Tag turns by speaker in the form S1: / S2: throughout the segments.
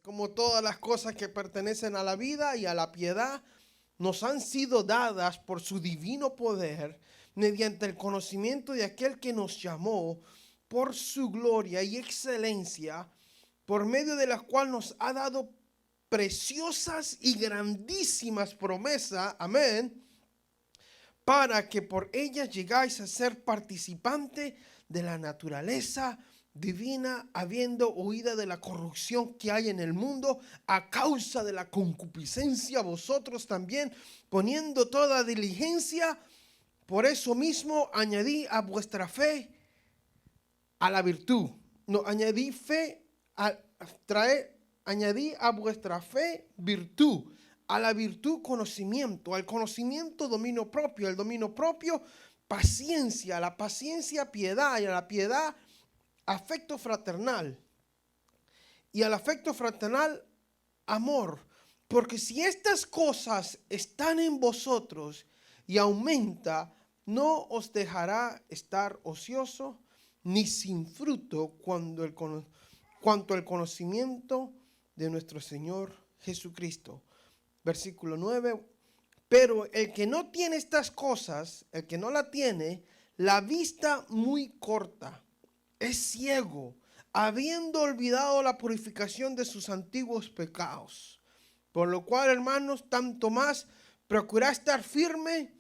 S1: Como todas las cosas que pertenecen a la vida y a la piedad, nos han sido dadas por su divino poder, mediante el conocimiento de aquel que nos llamó por su gloria y excelencia, por medio de la cual nos ha dado preciosas y grandísimas promesas, amén, para que por ellas llegáis a ser participante de la naturaleza divina, habiendo huido de la corrupción que hay en el mundo a causa de la concupiscencia, vosotros también poniendo toda diligencia, por eso mismo añadí a vuestra fe a la virtud. No, añadí a vuestra fe virtud, a la virtud conocimiento, al conocimiento dominio propio, al dominio propio paciencia, a la paciencia piedad y a la piedad afecto fraternal, y al afecto fraternal amor, porque si estas cosas están en vosotros y aumenta, no os dejará estar ocioso ni sin fruto cuanto al conocimiento de nuestro Señor Jesucristo. Versículo 9. Pero el que no tiene estas cosas, el que no la tiene, la vista muy corta, es ciego, habiendo olvidado la purificación de sus antiguos pecados. Por lo cual, hermanos, tanto más procurad estar firme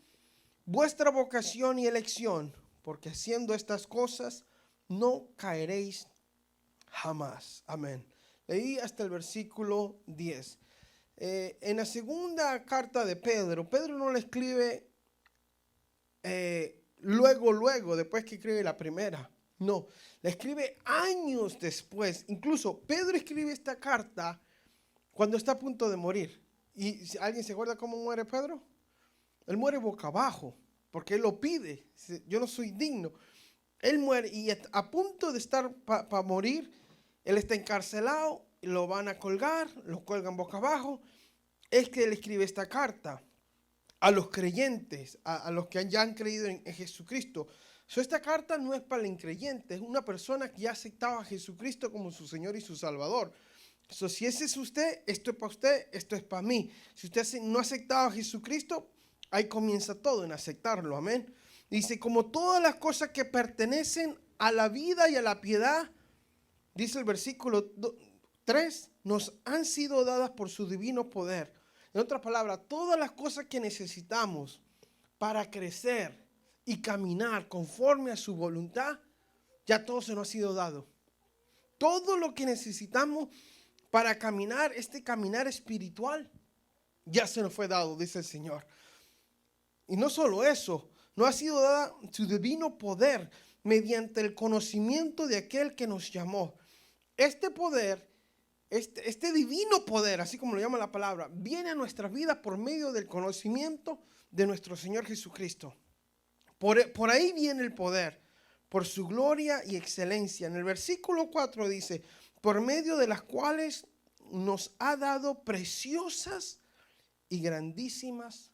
S1: vuestra vocación y elección, porque haciendo estas cosas no caeréis jamás. Amén. Leí hasta el versículo 10. En la segunda carta de Pedro no le escribe luego, después que escribe la primera. No, la escribe años después. Incluso Pedro escribe esta carta cuando está a punto de morir. ¿Y si alguien se acuerda cómo muere Pedro? Él muere boca abajo, porque él lo pide. Yo no soy digno. Él muere y a punto de estar para morir, él está encarcelado, lo van a colgar, lo cuelgan boca abajo. Es que él escribe esta carta a los creyentes, a los que ya han creído en Jesucristo. Esta carta no es para el increyente, es una persona que ya aceptaba a Jesucristo como su Señor y su Salvador. Si ese es usted, esto es para usted, esto es para mí. Si usted no ha aceptado a Jesucristo, ahí comienza todo en aceptarlo, amén. Dice, como todas las cosas que pertenecen a la vida y a la piedad, dice el versículo 3, nos han sido dadas por su divino poder. En otras palabras, todas las cosas que necesitamos para crecer y caminar conforme a su voluntad, ya todo se nos ha sido dado. Todo lo que necesitamos para caminar, este caminar espiritual, ya se nos fue dado, dice el Señor. Y no solo eso, nos ha sido dada su divino poder mediante el conocimiento de aquel que nos llamó. Este poder, este divino poder, así como lo llama la palabra, viene a nuestra vida por medio del conocimiento de nuestro Señor Jesucristo. Por ahí viene el poder, por su gloria y excelencia. En el versículo 4 dice, por medio de las cuales nos ha dado preciosas y grandísimas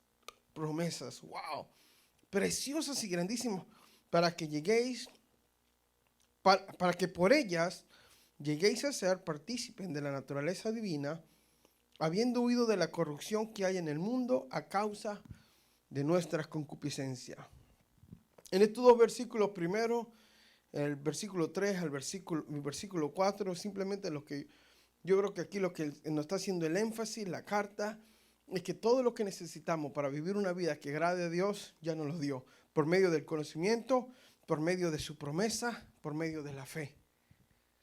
S1: promesas. ¡Wow! Preciosas y grandísimas, para que lleguéis, para que por ellas lleguéis a ser partícipes de la naturaleza divina, habiendo huido de la corrupción que hay en el mundo a causa de nuestras concupiscencias. En estos dos versículos, primero, el versículo 3 al versículo 4, simplemente lo que yo creo que aquí lo que nos está haciendo el énfasis, la carta, es que todo lo que necesitamos para vivir una vida que agrade a Dios, ya nos lo dio, por medio del conocimiento, por medio de su promesa, por medio de la fe.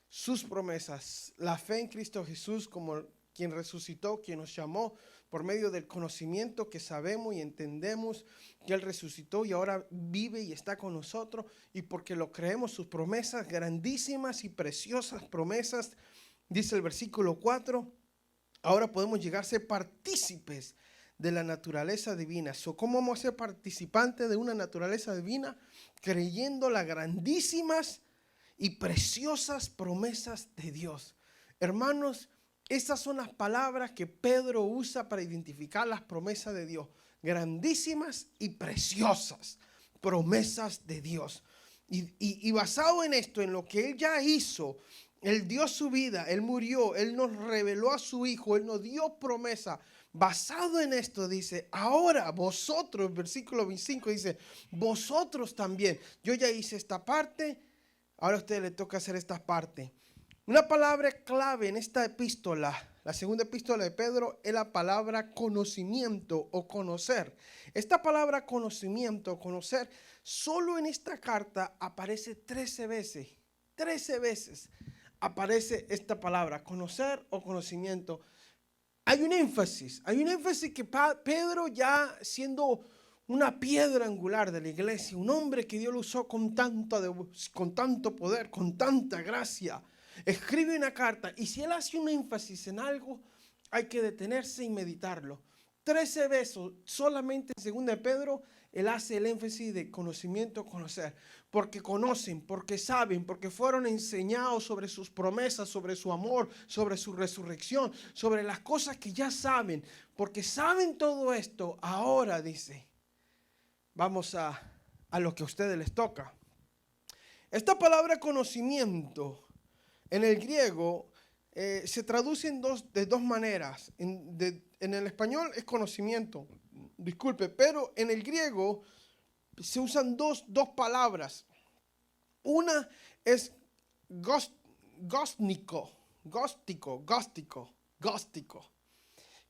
S1: Sus promesas, la fe en Cristo Jesús como quien resucitó, quien nos llamó, por medio del conocimiento que sabemos y entendemos que Él resucitó y ahora vive y está con nosotros, y porque lo creemos, sus promesas, grandísimas y preciosas promesas, dice el versículo 4, ahora podemos llegar a ser partícipes de la naturaleza divina. ¿Cómo vamos a ser participantes de una naturaleza divina? Creyendo las grandísimas y preciosas promesas de Dios. Hermanos, esas son las palabras que Pedro usa para identificar las promesas de Dios. Grandísimas y preciosas promesas de Dios. Y basado en esto, en lo que Él ya hizo, Él dio su vida, Él murió, Él nos reveló a su Hijo, Él nos dio promesa. Basado en esto dice, ahora vosotros, versículo 25 dice, vosotros también. Yo ya hice esta parte, ahora a usted le toca hacer esta parte. Una palabra clave en esta epístola, la segunda epístola de Pedro, es la palabra conocimiento o conocer. Esta palabra conocimiento o conocer, solo en esta carta aparece 13 veces. 13 veces aparece esta palabra, conocer o conocimiento. Hay un énfasis que Pedro, ya siendo una piedra angular de la iglesia, un hombre que Dios lo usó con tanto poder, con tanta gracia, escribe una carta, y si él hace un énfasis en algo, hay que detenerse y meditarlo. 13 veces solamente en 2 de Pedro, él hace el énfasis de conocimiento, conocer, porque conocen, porque saben, porque fueron enseñados sobre sus promesas, sobre su amor, sobre su resurrección, sobre las cosas que ya saben, porque saben todo esto. Ahora dice, vamos a lo que a ustedes les toca. Esta palabra conocimiento en el griego se traduce de dos maneras. En el español es conocimiento, disculpe, pero en el griego se usan dos palabras. Una es góstico,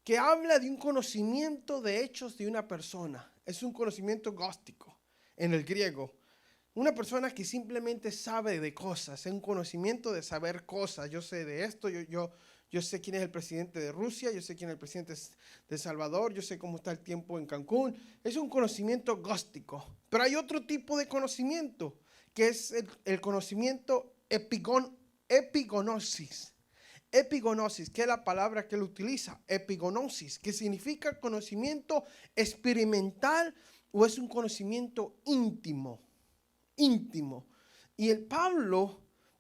S1: que habla de un conocimiento de hechos de una persona. Es un conocimiento góstico en el griego. Una persona que simplemente sabe de cosas, es un conocimiento de saber cosas. Yo sé de esto, yo sé quién es el presidente de Rusia, yo sé quién es el presidente de Salvador, yo sé cómo está el tiempo en Cancún. Es un conocimiento góstico. Pero hay otro tipo de conocimiento, que es el conocimiento epigonosis. Epigonosis, que es la palabra que él utiliza, epigonosis, que significa conocimiento experimental o es un conocimiento íntimo. Y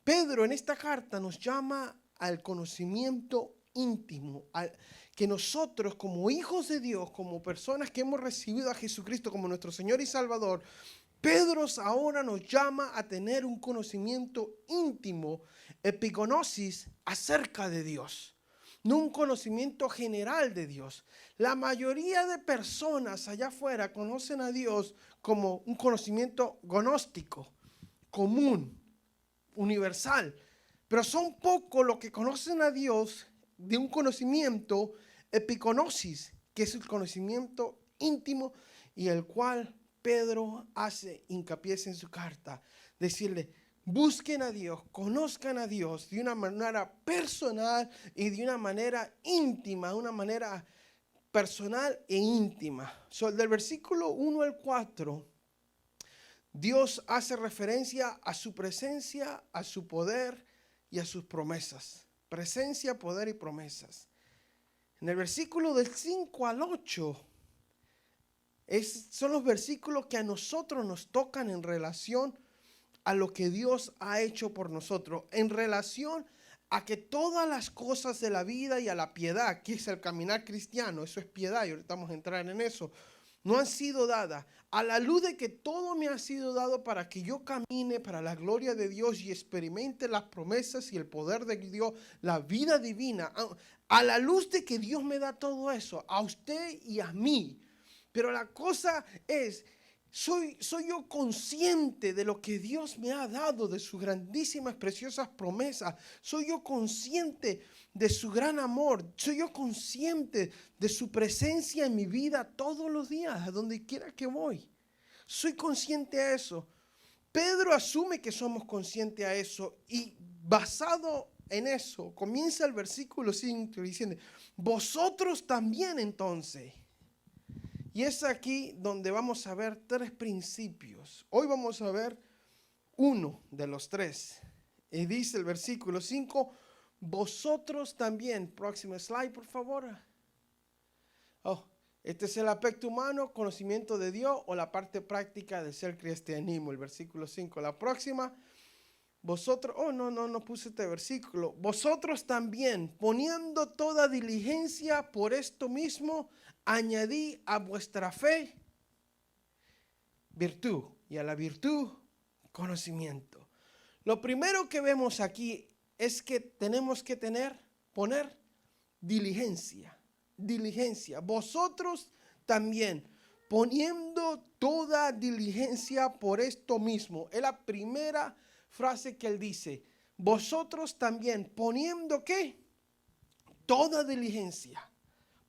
S1: Pedro en esta carta nos llama al conocimiento íntimo, que nosotros como hijos de Dios, como personas que hemos recibido a Jesucristo como nuestro Señor y Salvador, Pedro ahora nos llama a tener un conocimiento íntimo, epigonosis, acerca de Dios. No un conocimiento general de Dios. La mayoría de personas allá afuera conocen a Dios como un conocimiento gnóstico, común, universal. Pero son pocos los que conocen a Dios de un conocimiento epigonosis, que es el conocimiento íntimo y el cual Pedro hace hincapié en su carta. Decirle, busquen a Dios, conozcan a Dios de una manera personal y de una manera íntima, una manera personal e íntima. Del versículo 1 al 4, Dios hace referencia a su presencia, a su poder y a sus promesas. Presencia, poder y promesas. En el versículo del 5 al 8, son los versículos que a nosotros nos tocan en relación a lo que Dios ha hecho por nosotros, en relación a que todas las cosas de la vida y a la piedad, que es el caminar cristiano, eso es piedad y ahorita vamos a entrar en eso, no han sido dadas, a la luz de que todo me ha sido dado para que yo camine para la gloria de Dios y experimente las promesas y el poder de Dios, la vida divina, a la luz de que Dios me da todo eso, a usted y a mí. Pero la cosa es, soy yo consciente de lo que Dios me ha dado, de sus grandísimas, preciosas promesas. Soy yo consciente de su gran amor. Soy yo consciente de su presencia en mi vida todos los días, a donde quiera que voy. Soy consciente a eso. Pedro asume que somos conscientes a eso y basado en eso, comienza el versículo 5 diciendo, vosotros también entonces. Y es aquí donde vamos a ver 3 principios. Hoy vamos a ver uno de los 3. Y dice el versículo 5, vosotros también. Próximo slide, por favor. Este es el aspecto humano, conocimiento de Dios o la parte práctica de ser cristianismo. El versículo 5. La próxima, vosotros, no puse este versículo. Vosotros también, poniendo toda diligencia por esto mismo, añadí a vuestra fe virtud y a la virtud conocimiento. Lo primero que vemos aquí es que tenemos que poner diligencia. Diligencia. Vosotros también, poniendo toda diligencia por esto mismo. Es la primera frase que él dice. Vosotros también, poniendo ¿qué? Toda diligencia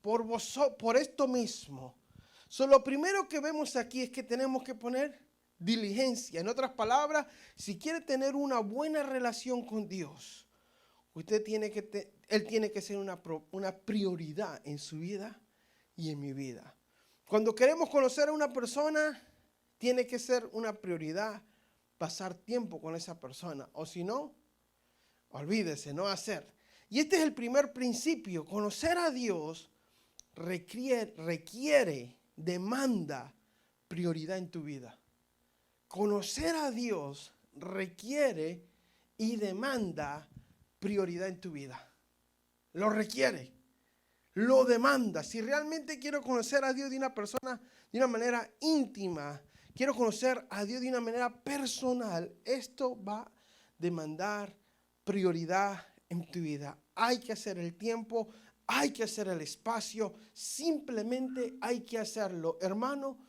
S1: por esto mismo. Lo primero que vemos aquí es que tenemos que poner diligencia. En otras palabras, si quiere tener una buena relación con Dios, él tiene que ser una prioridad en su vida y en mi vida. Cuando queremos conocer a una persona, tiene que ser una prioridad pasar tiempo con esa persona. O si no, olvídese, no hacer. Y este es el primer principio. Conocer a Dios requiere, demanda prioridad en tu vida. Conocer a Dios requiere y demanda prioridad en tu vida. Lo requiere, lo demanda. Si realmente quiero conocer a Dios de una persona de una manera íntima, quiero conocer a Dios de una manera personal, esto va a demandar prioridad en tu vida. Hay que hacer el tiempo, hay que hacer el espacio, simplemente hay que hacerlo. Hermano,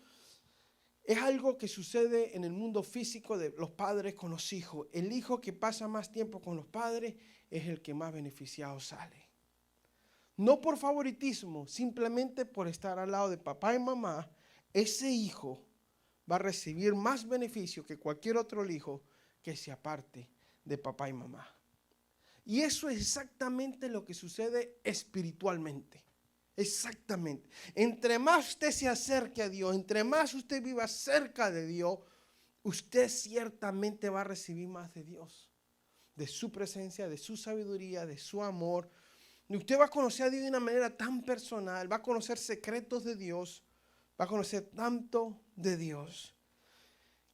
S1: es algo que sucede en el mundo físico de los padres con los hijos. El hijo que pasa más tiempo con los padres es el que más beneficiado sale. No por favoritismo, simplemente por estar al lado de papá y mamá, ese hijo va a recibir más beneficio que cualquier otro hijo que se aparte de papá y mamá. Y eso es exactamente lo que sucede espiritualmente. Exactamente. Entre más usted se acerque a Dios, entre más usted viva cerca de Dios, usted ciertamente va a recibir más de Dios, de su presencia, de su sabiduría, de su amor. Y usted va a conocer a Dios de una manera tan personal, va a conocer secretos de Dios, va a conocer tanto de Dios.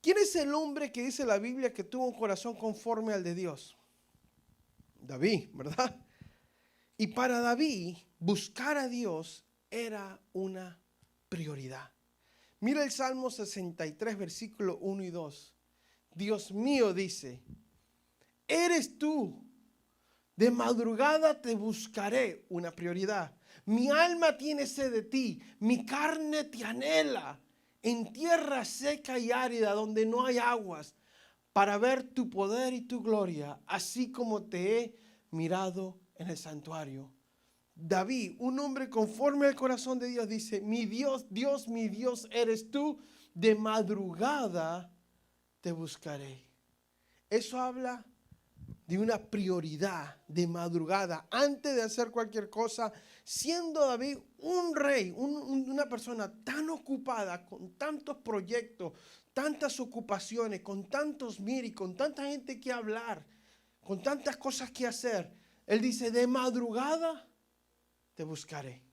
S1: ¿Quién es el hombre que dice la Biblia que tuvo un corazón conforme al de Dios? David, ¿verdad? Y para David, buscar a Dios era una prioridad. Mira el Salmo 63, versículo 1 y 2. Dios mío, dice, eres tú, de madrugada te buscaré, una prioridad. Mi alma tiene sed de ti, mi carne te anhela, en tierra seca y árida donde no hay aguas, para ver tu poder y tu gloria, así como te he mirado en el santuario. David, un hombre conforme al corazón de Dios, dice, mi Dios, Dios, mi Dios eres tú, de madrugada te buscaré. Eso habla de una prioridad de madrugada, antes de hacer cualquier cosa, siendo David un rey, una persona tan ocupada, con tantos proyectos, tantas ocupaciones, con tantos miras y con tanta gente que hablar, con tantas cosas que hacer. Él dice, de madrugada te buscaré.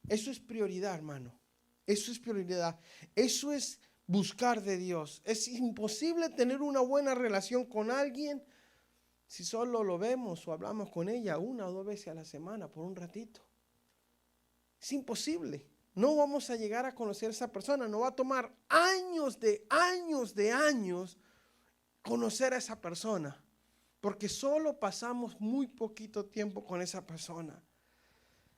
S1: Eso es prioridad, hermano. Eso es prioridad. Eso es buscar de Dios. Es imposible tener una buena relación con alguien si solo lo vemos o hablamos con ella 1 o 2 veces a la semana por un ratito. Es imposible. No vamos a llegar a conocer a esa persona. Nos va a tomar años conocer a esa persona. Porque solo pasamos muy poquito tiempo con esa persona.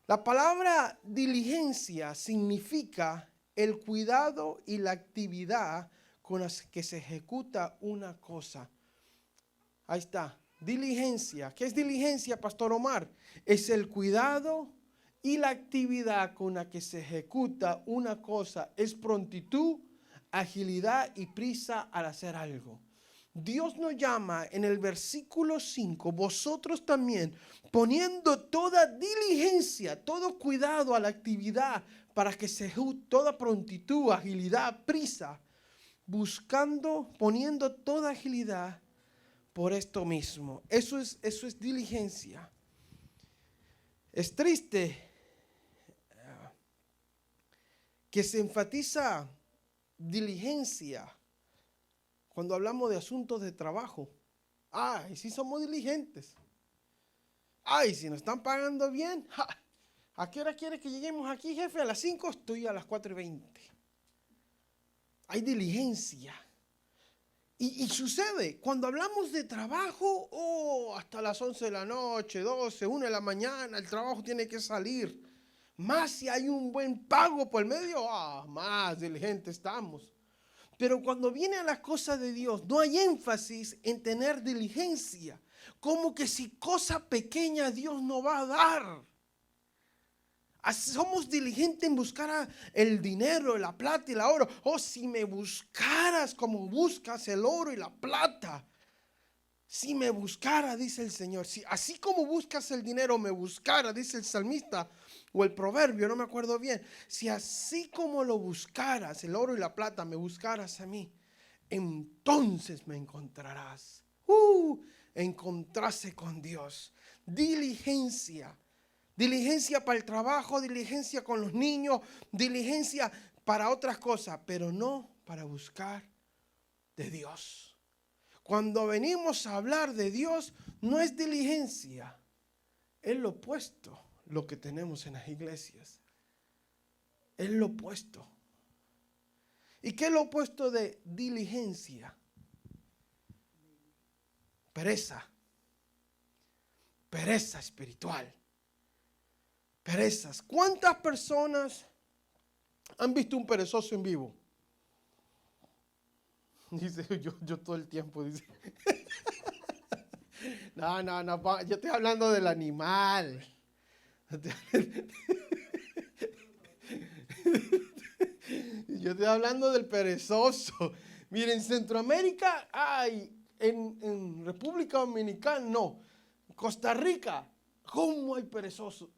S1: La palabra diligencia significa el cuidado y la actividad con la que se ejecuta una cosa. Ahí está, diligencia. ¿Qué es diligencia, Pastor Omar? Es el cuidado y la actividad con la que se ejecuta una cosa. Es prontitud, agilidad y prisa al hacer algo. Dios nos llama en el versículo 5, vosotros también, poniendo toda diligencia, todo cuidado a la actividad para que se ejecute toda prontitud, agilidad, prisa, poniendo toda agilidad por esto mismo. Eso es diligencia. Es triste que se enfatiza diligencia cuando hablamos de asuntos de trabajo. Ay, si somos diligentes. Ay, si nos están pagando bien. ¡Ja! ¿A qué hora quiere que lleguemos aquí, jefe? A las 5, estoy a las 4:20. Hay diligencia. Y sucede, cuando hablamos de trabajo, hasta las 11 de la noche, 12, 1 de la mañana, el trabajo tiene que salir. Más si hay un buen pago por el medio, más diligente estamos. Pero cuando viene a las cosas de Dios, no hay énfasis en tener diligencia. Como que si cosa pequeña Dios no va a dar. Somos diligentes en buscar el dinero, la plata y el oro. Si me buscaras como buscas el oro y la plata. Si me buscara, dice el Señor. Si así como buscas el dinero, me buscara, dice el salmista o el proverbio, no me acuerdo bien. Si así como lo buscaras, el oro y la plata, me buscaras a mí, entonces me encontrarás. Encontrarse con Dios. Diligencia. Diligencia para el trabajo, diligencia con los niños, diligencia para otras cosas, pero no para buscar de Dios. Cuando venimos a hablar de Dios, no es diligencia, es lo opuesto lo que tenemos en las iglesias. Es lo opuesto. ¿Y qué es lo opuesto de diligencia? Pereza. Pereza espiritual. Perezas. ¿Cuántas personas han visto un perezoso en vivo? Dice, yo todo el tiempo, dice. No, yo estoy hablando del animal. Yo estoy hablando del perezoso. Miren, en Centroamérica hay, en República Dominicana no. Costa Rica, ¿cómo hay perezosos?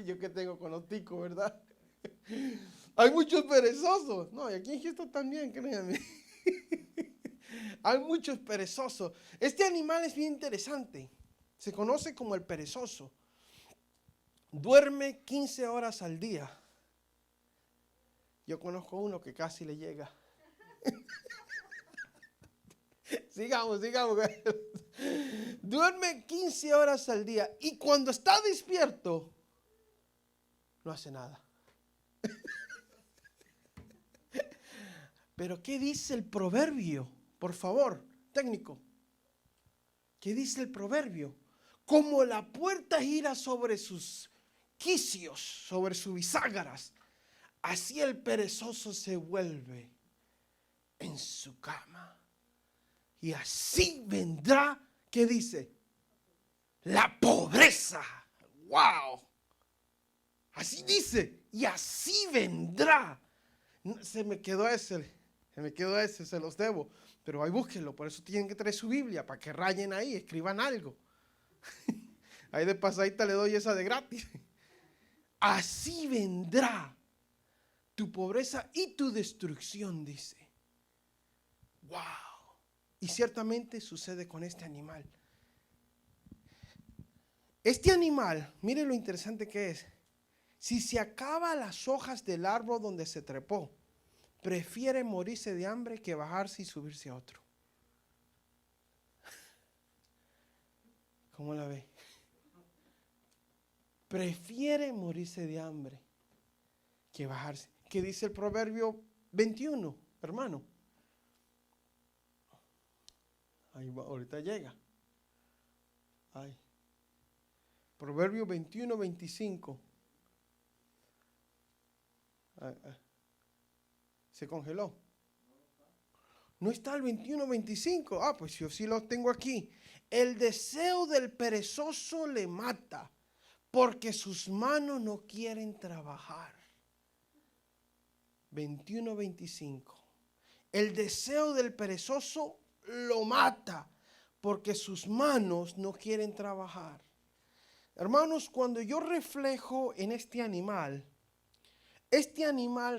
S1: Yo que tengo con los ticos, ¿verdad? Hay muchos perezosos. No, y aquí en Houston también, créanme. Hay muchos perezosos. Este animal es bien interesante. Se conoce como el perezoso. Duerme 15 horas al día. Yo conozco uno que casi le llega. Sigamos. Duerme 15 horas al día y cuando está despierto, no hace nada. Pero ¿qué dice el proverbio? Por favor, técnico. ¿Qué dice el proverbio? Como la puerta gira sobre sus quicios, sobre sus bisagras, así el perezoso se vuelve en su cama. Y así vendrá, ¿qué dice? La pobreza. ¡Wow! Así dice, y así vendrá. Se me quedó ese, se los debo. Pero ahí búsquenlo, por eso tienen que traer su Biblia, para que rayen ahí, escriban algo. Ahí de pasadita le doy esa de gratis. Así vendrá tu pobreza y tu destrucción, dice. ¡Wow! Y ciertamente sucede con este animal. Este animal, miren lo interesante que es. Si se acaba las hojas del árbol donde se trepó, prefiere morirse de hambre que bajarse y subirse a otro. ¿Cómo la ve? Prefiere morirse de hambre que bajarse. ¿Qué dice el proverbio 21, hermano? Ahí va, ahorita llega. Ay. Proverbio 21, 25. Se congeló. No está el 21, 25. Pues yo sí lo tengo aquí. El deseo del perezoso le mata, porque sus manos no quieren trabajar. 21, 25. El deseo del perezoso lo mata, porque sus manos no quieren trabajar. Hermanos, cuando yo reflejo en este animal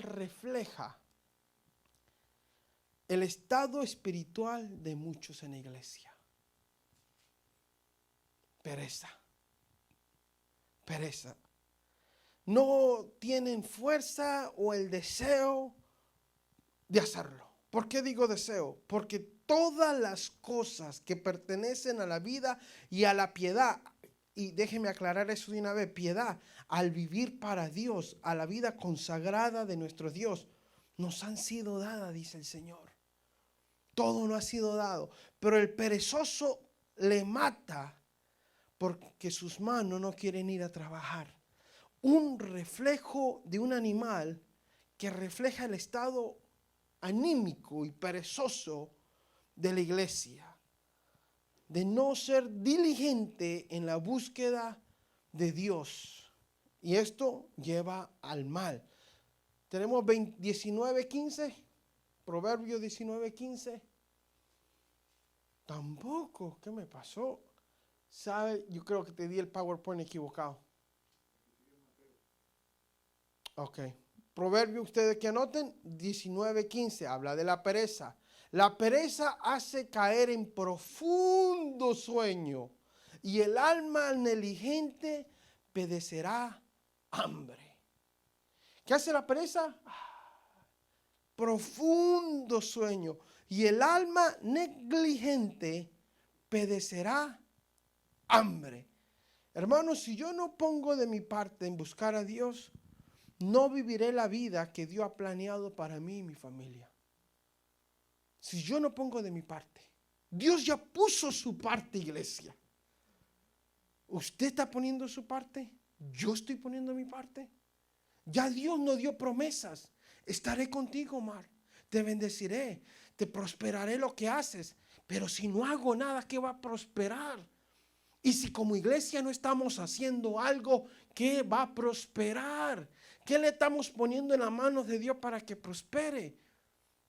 S1: refleja el estado espiritual de muchos en la iglesia. Pereza. No tienen fuerza o el deseo de hacerlo. ¿Por qué digo deseo? Porque todas las cosas que pertenecen a la vida y a la piedad, y déjeme aclarar eso de una vez, piedad, al vivir para Dios, a la vida consagrada de nuestro Dios, nos han sido dadas, dice el Señor. Todo no ha sido dado. Pero el perezoso le mata porque sus manos no quieren ir a trabajar. Un reflejo de un animal que refleja el estado anímico y perezoso de la iglesia, de no ser diligente en la búsqueda de Dios. Y esto lleva al mal. Tenemos 19:15, Proverbios 19:15. Tampoco, ¿qué me pasó? ¿Sabe? Yo creo que te di el PowerPoint equivocado. Ok. Proverbio, ustedes que anoten, 19:15, habla de la pereza. La pereza hace caer en profundo sueño y el alma negligente padecerá hambre. ¿Qué hace la pereza? Profundo sueño y el alma negligente padecerá hambre. Hermanos, si yo no pongo de mi parte en buscar a Dios, no viviré la vida que Dios ha planeado para mí y mi familia. Si yo no pongo de mi parte, Dios ya puso su parte, iglesia. ¿Usted está poniendo su parte? ¿Yo estoy poniendo mi parte? Ya Dios nos dio promesas. Estaré contigo, Omar. Te bendeciré. Te prosperaré lo que haces. Pero si no hago nada, ¿qué va a prosperar? Y si como iglesia no estamos haciendo algo, ¿qué va a prosperar? ¿Qué le estamos poniendo en las manos de Dios para que prospere?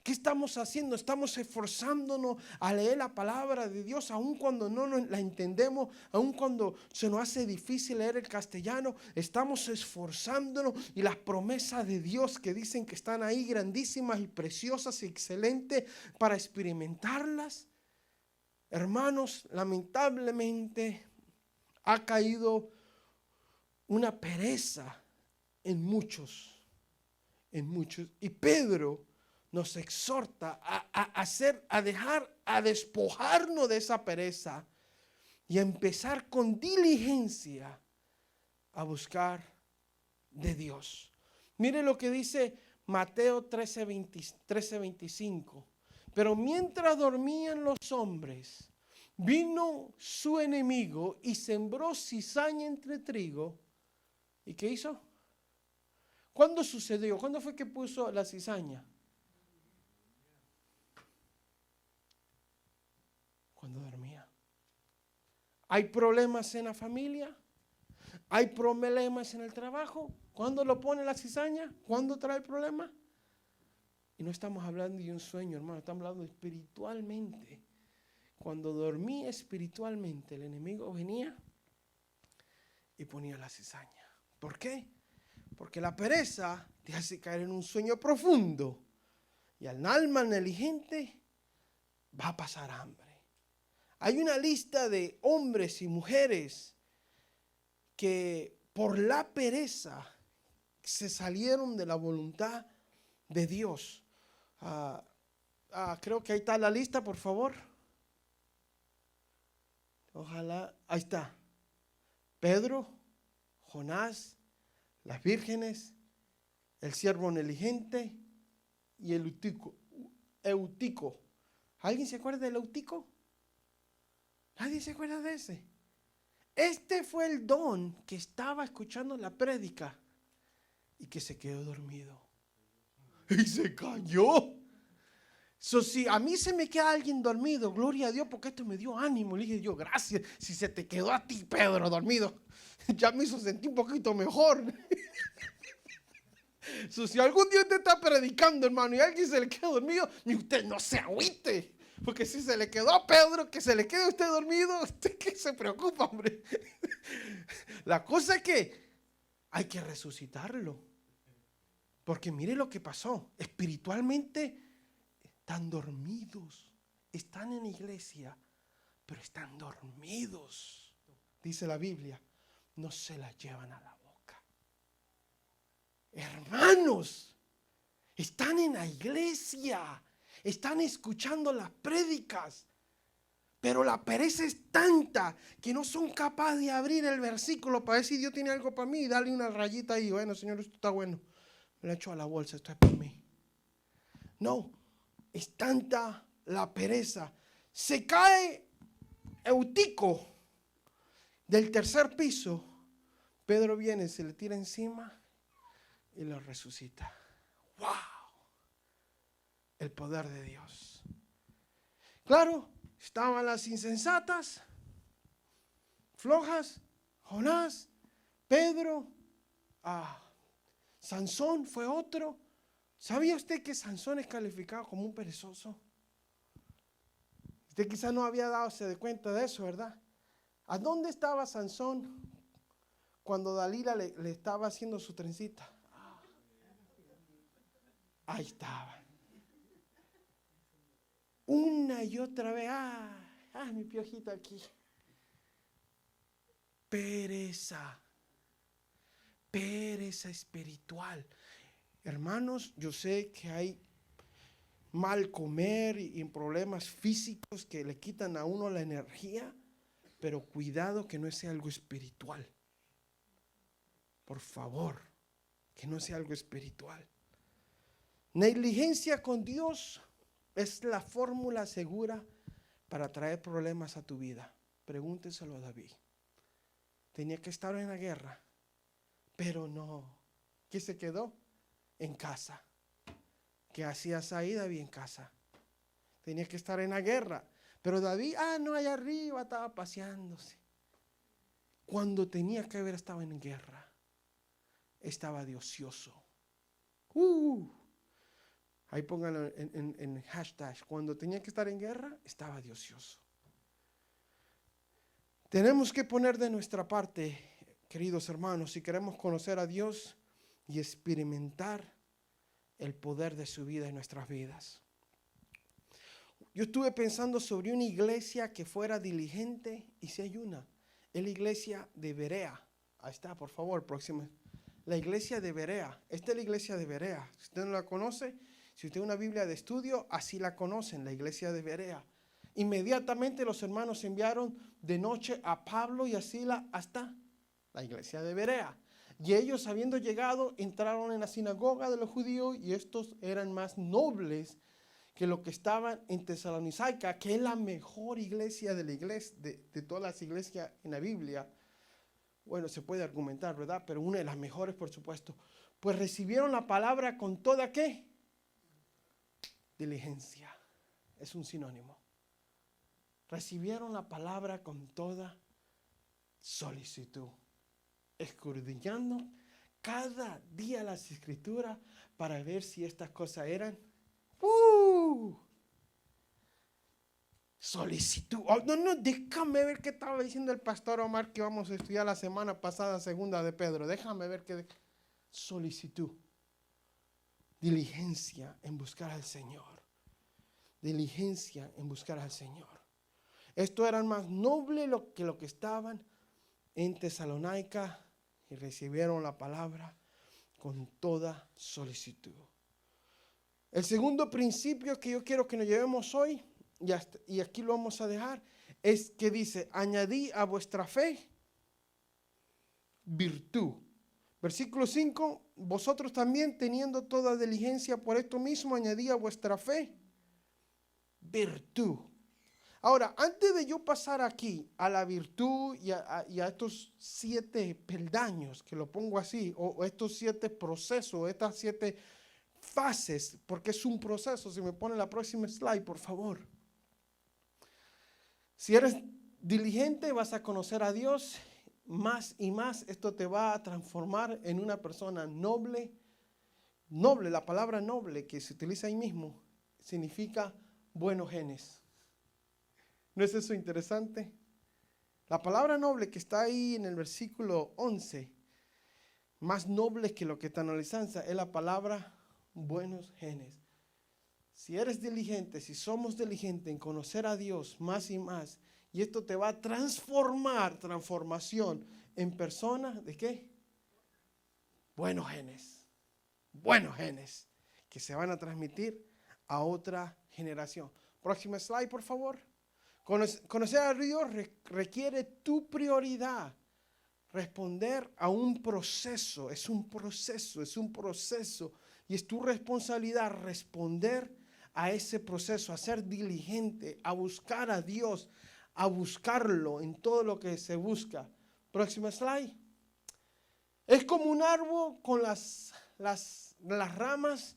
S1: ¿Qué estamos haciendo? Estamos esforzándonos a leer la palabra de Dios, aun cuando no la entendemos, aun cuando se nos hace difícil leer el castellano. Estamos esforzándonos y las promesas de Dios que dicen que están ahí grandísimas y preciosas y excelentes para experimentarlas. Hermanos, lamentablemente ha caído una pereza en muchos. Y Pedro nos exhorta a despojarnos de esa pereza y a empezar con diligencia a buscar de Dios. Mire lo que dice Mateo 13:25. Pero mientras dormían los hombres, vino su enemigo y sembró cizaña entre trigo. ¿Y qué hizo? ¿Cuándo sucedió? ¿Cuándo fue que puso la cizaña? Cuando dormía. ¿Hay problemas en la familia? ¿Hay problemas en el trabajo? ¿Cuándo lo pone la cizaña? ¿Cuándo trae el problema? Y no estamos hablando de un sueño, hermano, estamos hablando espiritualmente. Cuando dormía espiritualmente, el enemigo venía y ponía la cizaña. ¿Por qué? Porque la pereza te hace caer en un sueño profundo y al alma negligente va a pasar hambre. Hay una lista de hombres y mujeres que por la pereza se salieron de la voluntad de Dios. Creo que ahí está la lista, por favor. Ojalá, ahí está. Pedro, Jonás, las vírgenes, el siervo negligente y el Eutico. ¿Alguien se acuerda del Eutico? ¿Nadie se acuerda de ese? Este fue el don que estaba escuchando la prédica y que se quedó dormido. Y se cayó. Si a mí se me queda alguien dormido, gloria a Dios, porque esto me dio ánimo. Le dije yo, gracias. Si se te quedó a ti, Pedro, dormido, ya me hizo sentir un poquito mejor. Si algún día usted está predicando, hermano, y a alguien se le queda dormido, ni usted no se agüite. Porque si se le quedó a Pedro, que se le quede a usted dormido, ¿usted qué se preocupa, hombre? La cosa es que hay que resucitarlo. Porque mire lo que pasó. Espiritualmente están dormidos. Están en la iglesia, pero están dormidos. Dice la Biblia, no se la llevan a la boca. Hermanos, están en la iglesia, están escuchando las prédicas, pero la pereza es tanta que no son capaces de abrir el versículo para ver si Dios tiene algo para mí y darle una rayita ahí. Bueno, Señor, esto está bueno. Me lo echo a la bolsa, esto es para mí. No, es tanta la pereza. Se cae Eutico del tercer piso. Pedro viene, se le tira encima y lo resucita. ¡Wow! El poder de Dios. Claro, estaban las insensatas, flojas, Jonás, Pedro, Sansón fue otro. ¿Sabía usted que Sansón es calificado como un perezoso? Usted quizás no había dado de cuenta de eso, ¿verdad? ¿A dónde estaba Sansón cuando Dalila le estaba haciendo su trencita? Ahí estaba. Una y otra vez. Mi piojito aquí. Pereza. Pereza espiritual. Hermanos, yo sé que hay mal comer y problemas físicos que le quitan a uno la energía, pero cuidado que no sea algo espiritual. Por favor, que no sea algo espiritual. Negligencia con Dios es la fórmula segura para traer problemas a tu vida. Pregúnteselo a David. Tenía que estar en la guerra, pero no. ¿Qué se quedó? En casa. ¿Qué hacías ahí, David, en casa? Tenía que estar en la guerra. Pero David, no, allá arriba estaba paseándose. Cuando tenía que haber estado en guerra, estaba de ocioso. Ahí pónganlo en hashtag. Cuando tenía que estar en guerra, estaba de ocioso. Tenemos que poner de nuestra parte, queridos hermanos, si queremos conocer a Dios y experimentar el poder de su vida en nuestras vidas. Yo estuve pensando sobre una iglesia que fuera diligente, y si hay una, es la iglesia de Berea. Ahí está, por favor, próxima. La iglesia de Berea. Esta es la iglesia de Berea. Si usted no la conoce, si usted tiene una Biblia de estudio, así la conocen, la iglesia de Berea. Inmediatamente los hermanos enviaron de noche a Pablo y a Silas hasta la iglesia de Berea. Y ellos, habiendo llegado, entraron en la sinagoga de los judíos, y estos eran más nobles que lo que estaban en Tesalónica, que es la mejor iglesia de la iglesia, de todas las iglesias en la Biblia. Bueno, se puede argumentar, ¿verdad? Pero una de las mejores, por supuesto. Pues recibieron la palabra con toda, ¿qué? Diligencia. Es un sinónimo. Recibieron la palabra con toda solicitud, escudriñando cada día las escrituras para ver si estas cosas eran solicitud. No, déjame ver qué estaba diciendo el pastor Omar que vamos a estudiar la semana pasada, segunda de Pedro. Déjame ver qué. Solicitud. Diligencia en buscar al Señor. Diligencia en buscar al Señor. Estos eran más nobles que lo que estaban en Tesalónica y recibieron la palabra con toda solicitud. El segundo principio que yo quiero que nos llevemos hoy, y aquí lo vamos a dejar, es que dice: añadí a vuestra fe virtud. Versículo 5, vosotros también, teniendo toda diligencia por esto mismo, añadí a vuestra fe virtud. Ahora, antes de yo pasar aquí a la virtud y a estos 7 peldaños, que lo pongo así, o estos 7 procesos, estas 7 fases, porque es un proceso. Si me pone la próxima slide, por favor. Si eres diligente, vas a conocer a Dios más y más. Esto te va a transformar en una persona noble. Noble, la palabra noble que se utiliza ahí mismo, significa buenos genes. ¿No es eso interesante? La palabra noble que está ahí en el versículo 11, más noble que lo que te analizanza, es la palabra buenos genes. Si eres diligente, si somos diligentes en conocer a Dios más y más, y esto te va a transformación en personas, ¿de qué? Buenos genes que se van a transmitir a otra generación. Próxima slide, por favor. Conocer a Dios requiere tu prioridad. Responder a un proceso, es un proceso Y es tu responsabilidad responder a ese proceso, a ser diligente, a buscar a Dios, a buscarlo en todo lo que se busca. Próximo slide. Es como un árbol con las ramas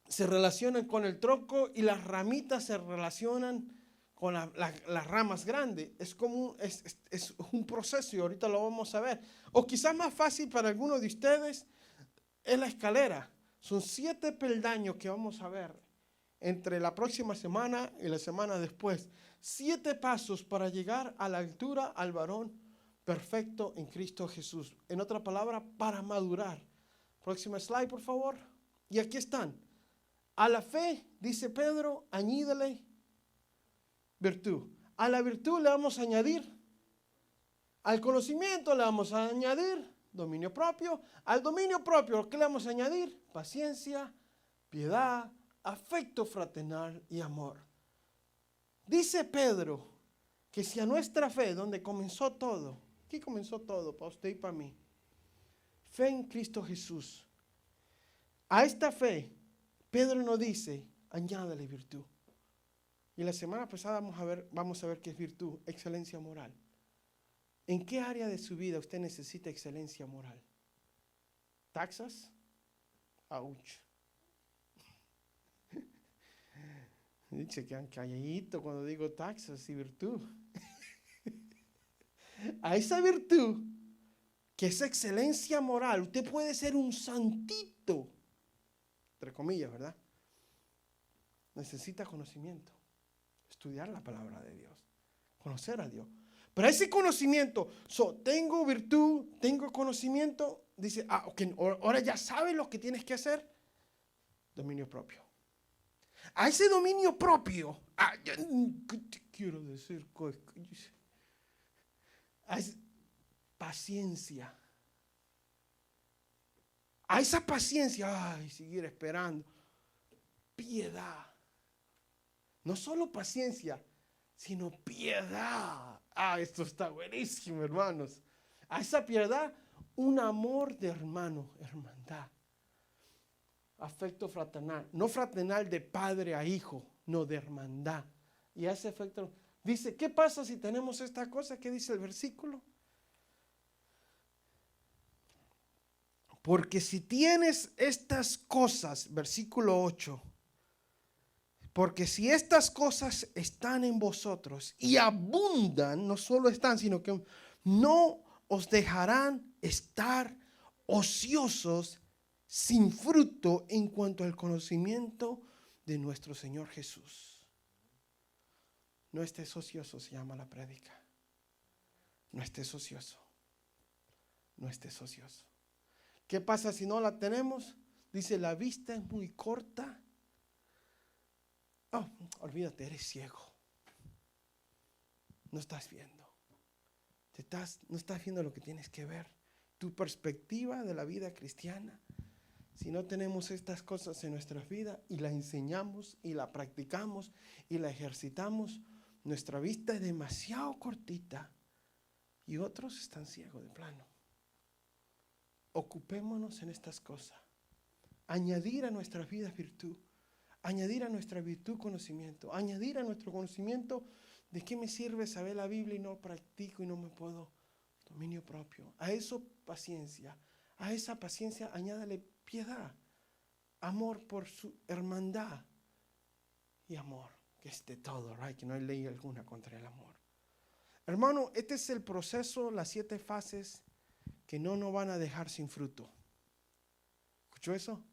S1: se relacionan con el tronco y las ramitas se relacionan con las ramas grandes. Es como es un proceso y ahorita lo vamos a ver. O quizás más fácil para algunos de ustedes es la escalera. Son 7 peldaños que vamos a ver entre la próxima semana y la semana después. 7 pasos para llegar a la altura al varón perfecto en Cristo Jesús. En otra palabra, para madurar. Próxima slide, por favor. Y aquí están. A la fe, dice Pedro, añádele virtud. A la virtud le vamos a añadir. Al conocimiento le vamos a añadir dominio propio. Al dominio propio, ¿qué le vamos a añadir? Paciencia, piedad, afecto fraternal y amor. Dice Pedro que si a nuestra fe, donde comenzó todo, aquí comenzó todo para usted y para mí, fe en Cristo Jesús. A esta fe, Pedro nos dice, añádale virtud. Y la semana pasada vamos a ver qué es virtud, excelencia moral. ¿En qué área de su vida usted necesita excelencia moral? ¿Taxas? ¡Auch! Se quedan calladitos cuando digo taxas y virtud. A esa virtud, que es excelencia moral, usted puede ser un santito, entre comillas, ¿verdad? Necesita conocimiento, estudiar la palabra de Dios, conocer a Dios. Pero ese conocimiento, tengo virtud, tengo conocimiento, dice, okay, ahora ya sabes lo que tienes que hacer. Dominio propio. A ese dominio propio, ¿qué te quiero decir? Paciencia. A esa paciencia, seguir esperando. Piedad. No solo paciencia, sino piedad. Esto está buenísimo, hermanos. A esa piedad, un amor de hermano, hermandad. Afecto fraternal. No fraternal de padre a hijo, no de hermandad. Y a ese efecto, dice, ¿qué pasa si tenemos esta cosa? ¿Qué dice el versículo? Porque si tienes estas cosas, versículo 8, porque si estas cosas están en vosotros y abundan, no solo están, sino que no os dejarán estar ociosos sin fruto en cuanto al conocimiento de nuestro Señor Jesús. No estés ocioso, se llama la prédica. No estés ocioso. No estés ocioso. ¿Qué pasa si no la tenemos? Dice, la vista es muy corta. Olvídate, eres ciego. No estás viendo. No estás viendo lo que tienes que ver. Tu perspectiva de la vida cristiana. Si no tenemos estas cosas en nuestras vidas y la enseñamos y la practicamos y la ejercitamos, nuestra vista es demasiado cortita y otros están ciegos de plano. Ocupémonos en estas cosas. Añadir a nuestras vidas virtud. Añadir a nuestra virtud conocimiento. Añadir a nuestro conocimiento de qué me sirve saber la Biblia y no practico y no me puedo. Dominio propio. A eso paciencia. A esa paciencia añádale piedad. Amor por su hermandad. Y amor, que es de todo, right? Que no hay ley alguna contra el amor. Hermano, este es el proceso, las 7 fases que no nos van a dejar sin fruto. ¿Escuchó eso?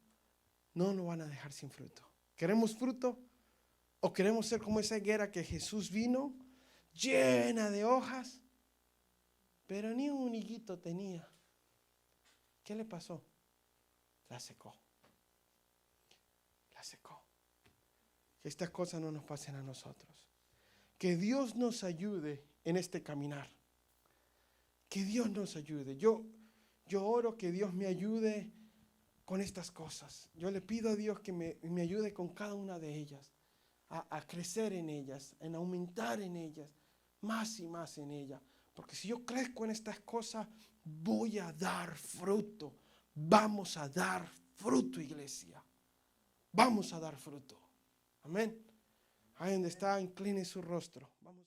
S1: No nos van a dejar sin fruto. ¿Queremos fruto? ¿O queremos ser como esa higuera que Jesús vino, llena de hojas, pero ni un higuito tenía? ¿Qué le pasó? La secó. La secó. Que estas cosas no nos pasen a nosotros. Que Dios nos ayude en este caminar. Que Dios nos ayude. Yo oro que Dios me ayude con estas cosas. Yo le pido a Dios que me ayude con cada una de ellas. A crecer en ellas, en aumentar en ellas, más y más en ellas. Porque si yo crezco en estas cosas, voy a dar fruto. Vamos a dar fruto, iglesia. Vamos a dar fruto. Amén. Ahí donde está, incline su rostro. Vamos.